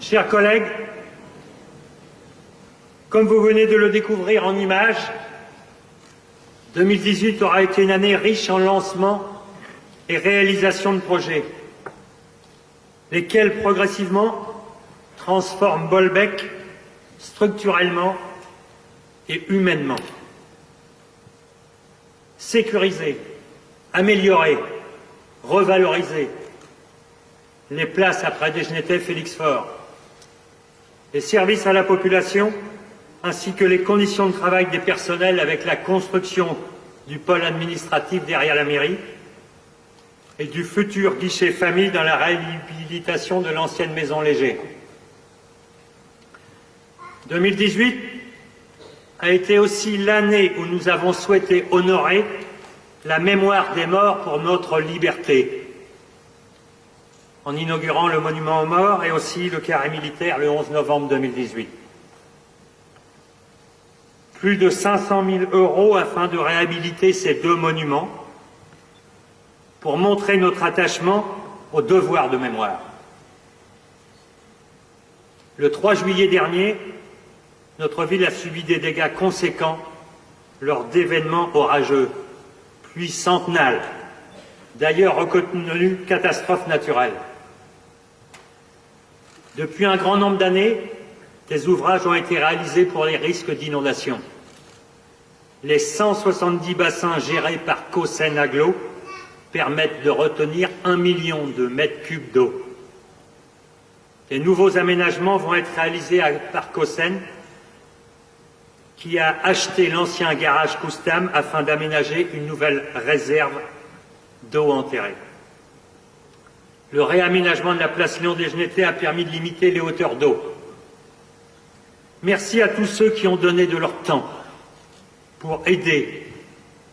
Chers collègues, comme vous venez de le découvrir en images, 2018 aura été une année riche en lancements et réalisations de projets, lesquels progressivement transforment Bolbec structurellement et humainement. Sécuriser, améliorer, revaloriser les places après Desgenetet, Félix Faure, les services à la population ainsi que les conditions de travail des personnels avec la construction du pôle administratif derrière la mairie et du futur guichet famille dans la réhabilitation de l'ancienne maison Léger. 2018 a été aussi l'année où nous avons souhaité honorer la mémoire des morts pour notre liberté, en inaugurant le monument aux morts et aussi le carré militaire le 11 novembre 2018. Plus de 500 000 € afin de réhabiliter ces deux monuments pour montrer notre attachement au devoir de mémoire. Le 3 juillet dernier, notre ville a subi des dégâts conséquents lors d'événements orageux, pluies centenales, d'ailleurs reconnus catastrophes naturelles. Depuis un grand nombre d'années, des ouvrages ont été réalisés pour les risques d'inondation. Les 170 bassins gérés par Caussen Agglo permettent de retenir 1 million de mètres cubes d'eau. Les nouveaux aménagements vont être réalisés par Caussen, qui a acheté l'ancien garage Coustam afin d'aménager une nouvelle réserve d'eau enterrée. Le réaménagement de la place Léon Desgenetet a permis de limiter les hauteurs d'eau. Merci à tous ceux qui ont donné de leur temps pour aider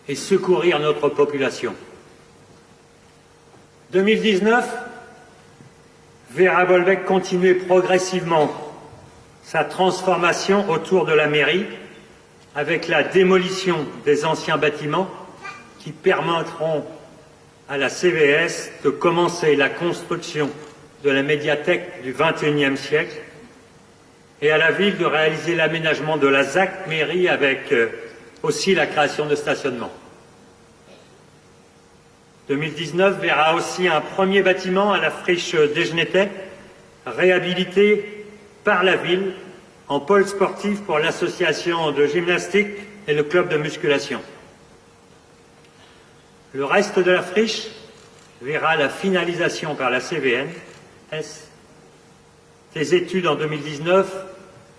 et secourir notre population. 2019 verra Bolbec continuer progressivement sa transformation autour de la mairie avec la démolition des anciens bâtiments qui permettront à la CVS de commencer la construction de la médiathèque du XXIe siècle et à la ville de réaliser l'aménagement de la ZAC mairie avec aussi la création de stationnement. 2019 verra aussi un premier bâtiment à la friche Desgenetet réhabilité par la ville en pôle sportif pour l'association de gymnastique et le club de musculation. Le reste de la friche verra la finalisation par la CVNS des études en 2019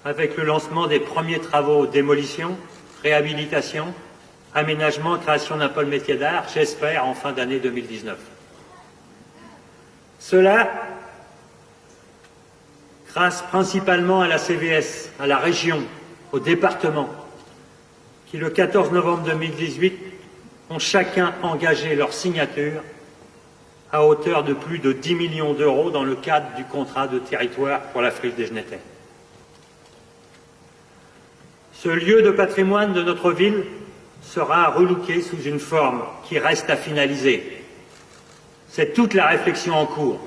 avec le lancement des premiers travaux démolition, réhabilitation, aménagement, création d'un pôle métier d'art, j'espère en fin d'année 2019. Cela grâce principalement à la CVS, à la région, au département, qui le 14 novembre 2018 ont chacun engagé leur signature à hauteur de plus de 10 millions d'euros dans le cadre du contrat de territoire pour la friche Desgenetet. Ce lieu de patrimoine de notre ville sera relooké sous une forme qui reste à finaliser. C'est toute la réflexion en cours.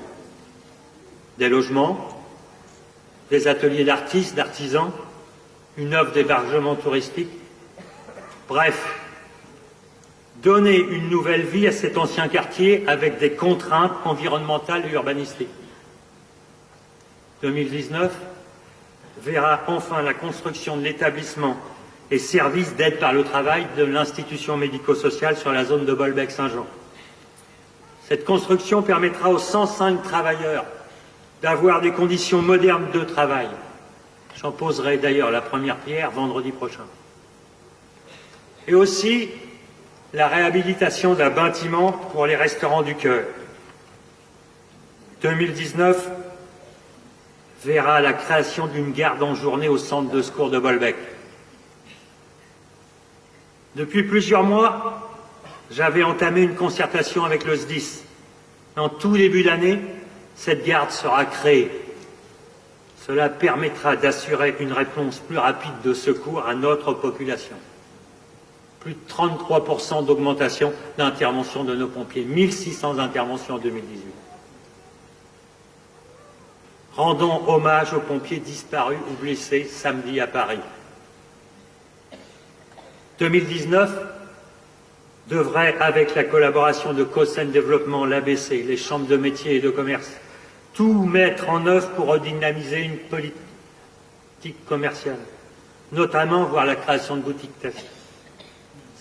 Des logements, des ateliers d'artistes, d'artisans, une offre d'hébergement touristique. Bref, donner une nouvelle vie à cet ancien quartier avec des contraintes environnementales et urbanistiques. 2019 verra enfin la construction de l'établissement et services d'aide par le travail de l'institution médico-sociale sur la zone de Bolbec-Saint-Jean. Cette construction permettra aux 105 travailleurs d'avoir des conditions modernes de travail. J'en poserai d'ailleurs la première pierre vendredi prochain. Et aussi la réhabilitation d'un bâtiment pour les restaurants du cœur. 2019 verra la création d'une garde en journée au centre de secours de Bolbec. Depuis plusieurs mois, j'avais entamé une concertation avec le SDIS. En tout début d'année, cette garde sera créée. Cela permettra d'assurer une réponse plus rapide de secours à notre population. Plus de 33% d'augmentation d'intervention de nos pompiers, 1600 interventions en 2018. Rendons hommage aux pompiers disparus ou blessés samedi à Paris. 2019 devrait, avec la collaboration de Cosen Développement, l'ABC, les chambres de métiers et de commerce, tout mettre en œuvre pour redynamiser une politique commerciale, notamment voir la création de boutiques tests.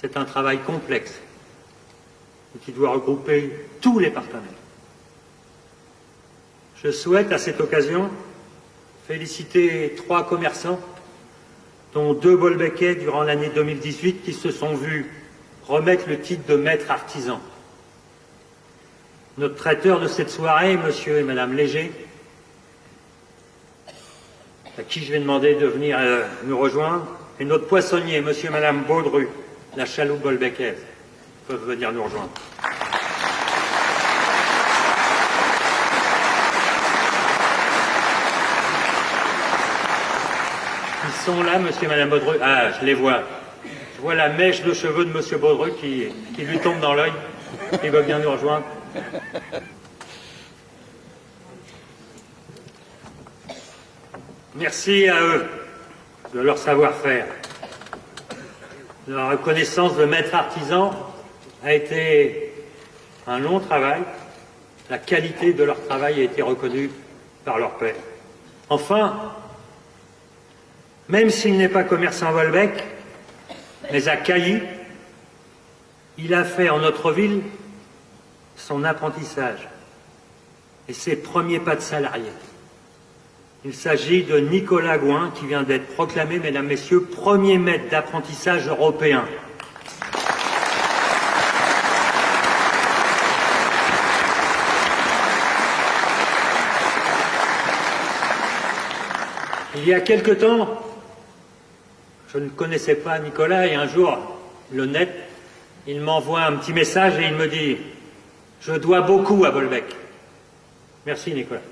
C'est un travail complexe qui doit regrouper tous les partenaires. Je souhaite à cette occasion féliciter 3 commerçants, dont 2 Bolbecquais durant l'année 2018, qui se sont vus remettre le titre de maître artisan. Notre traiteur de cette soirée, monsieur et madame Léger, à qui je vais demander de venir nous rejoindre, et notre poissonnier, monsieur et madame Baudru, la chaloupe bolbecquaise, peuvent venir nous rejoindre. Ils sont là, monsieur et madame Baudru. Ah, je les vois. Je vois la mèche de cheveux de monsieur Baudru qui lui tombe dans l'œil. Il va bien nous rejoindre. Merci à eux de leur savoir-faire. La reconnaissance de maître artisan a été un long travail. La qualité de leur travail a été reconnue par leur père. Enfin, même s'il n'est pas commerçant à Bolbec, mais à Cailly, il a fait en notre ville son apprentissage et ses premiers pas de salarié. Il s'agit de Nicolas Gouin, qui vient d'être proclamé, mesdames, messieurs, premier maître d'apprentissage européen. Il y a quelque temps, je ne connaissais pas Nicolas, et un jour, le net, il m'envoie un petit message et il me dit « Je dois beaucoup à Bolbec ». Merci Nicolas.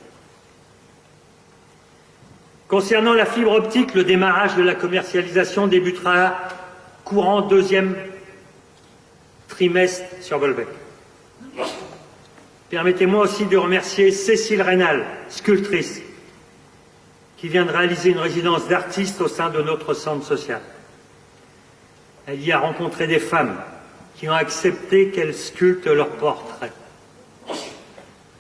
Concernant la fibre optique, le démarrage de la commercialisation débutera courant 2e trimestre sur Bolbec. Permettez-moi aussi de remercier Cécile Rénal, sculptrice, qui vient de réaliser une résidence d'artiste au sein de notre centre social. Elle y a rencontré des femmes qui ont accepté qu'elle sculpte leurs portraits.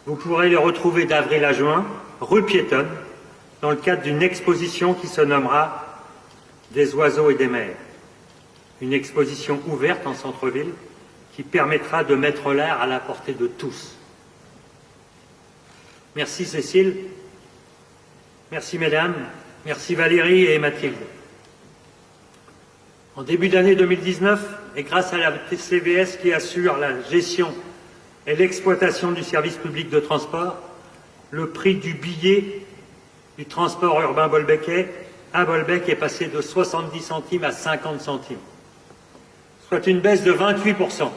Vous pourrez les retrouver d'avril à juin, rue Piétonne, dans le cadre d'une exposition qui se nommera « Des oiseaux et des mers ». Une exposition ouverte en centre-ville qui permettra de mettre l'art à la portée de tous. Merci Cécile. Merci mesdames, merci Valérie et Mathilde. En début d'année 2019, et grâce à la TCVS qui assure la gestion et l'exploitation du service public de transport, le prix du billet du transport urbain bolbecquais à Bolbec est passé de 70 centimes à 50 centimes, soit une baisse de 28%.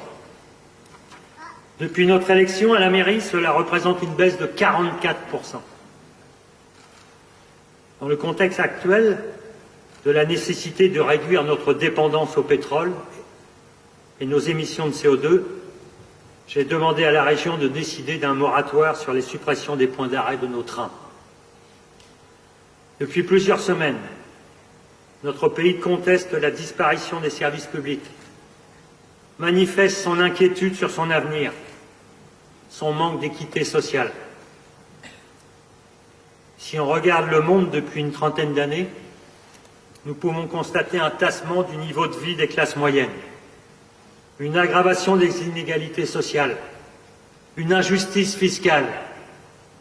Depuis notre élection à la mairie, cela représente une baisse de 44%. Dans le contexte actuel de la nécessité de réduire notre dépendance au pétrole et nos émissions de CO2, j'ai demandé à la région de décider d'un moratoire sur les suppressions des points d'arrêt de nos trains. Depuis plusieurs semaines, notre pays conteste la disparition des services publics, manifeste son inquiétude sur son avenir, son manque d'équité sociale. Si on regarde le monde depuis une trentaine d'années, nous pouvons constater un tassement du niveau de vie des classes moyennes, une aggravation des inégalités sociales, une injustice fiscale,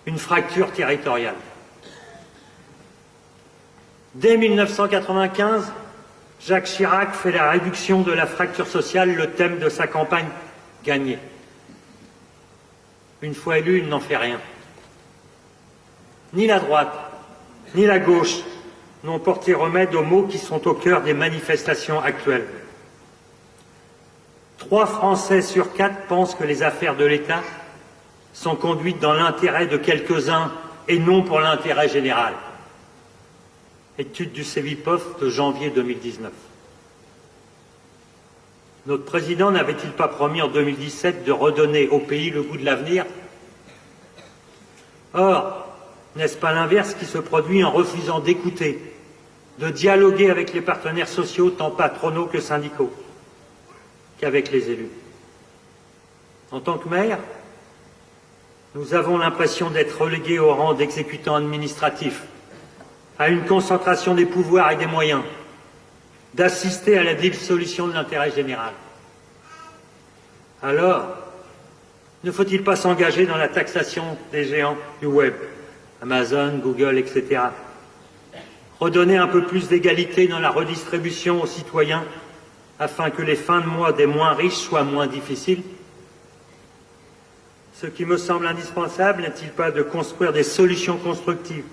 une fracture territoriale. Dès 1995, Jacques Chirac fait la réduction de la fracture sociale le thème de sa campagne « Gagner ». Une fois élu, il n'en fait rien. Ni la droite, ni la gauche n'ont porté remède aux maux qui sont au cœur des manifestations actuelles. 3 Français sur 4 pensent que les affaires de l'État sont conduites dans l'intérêt de quelques-uns et non pour l'intérêt général. Étude du Cevipof de janvier 2019. Notre président n'avait-il pas promis en 2017 de redonner au pays le goût de l'avenir? Or, N'est-ce pas l'inverse qui se produit en refusant d'écouter, de dialoguer avec les partenaires sociaux, tant patronaux que syndicaux, qu'avec les élus? En tant que maire, nous avons l'impression d'être relégués au rang d'exécutants administratifs, à une concentration des pouvoirs et des moyens, d'assister à la dissolution de l'intérêt général. Alors, ne faut-il pas s'engager dans la taxation des géants du web, Amazon, Google, etc. Redonner un peu plus d'égalité dans la redistribution aux citoyens afin que les fins de mois des moins riches soient moins difficiles? Ce qui me semble indispensable n'est-il pas de construire des solutions constructives,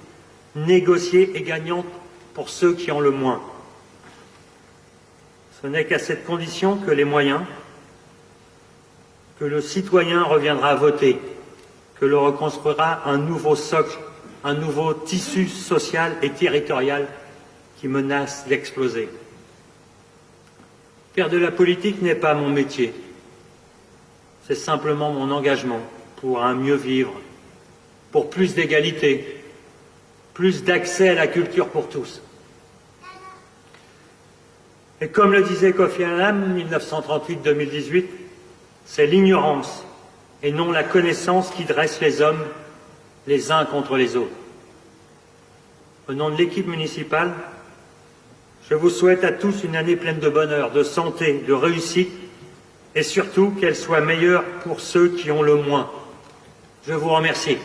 négociées et gagnantes pour ceux qui ont le moins? Ce n'est qu'à cette condition que les moyens, que le citoyen reviendra voter, que l'on reconstruira un nouveau socle, un nouveau tissu social et territorial qui menace d'exploser. Faire de la politique n'est pas mon métier, c'est simplement mon engagement pour un mieux vivre, pour plus d'égalité, plus d'accès à la culture pour tous. Et comme le disait Kofi Annan, 1938-2018, c'est l'ignorance et non la connaissance qui dresse les hommes les uns contre les autres. Au nom de l'équipe municipale, je vous souhaite à tous une année pleine de bonheur, de santé, de réussite et surtout qu'elle soit meilleure pour ceux qui ont le moins. Je vous remercie.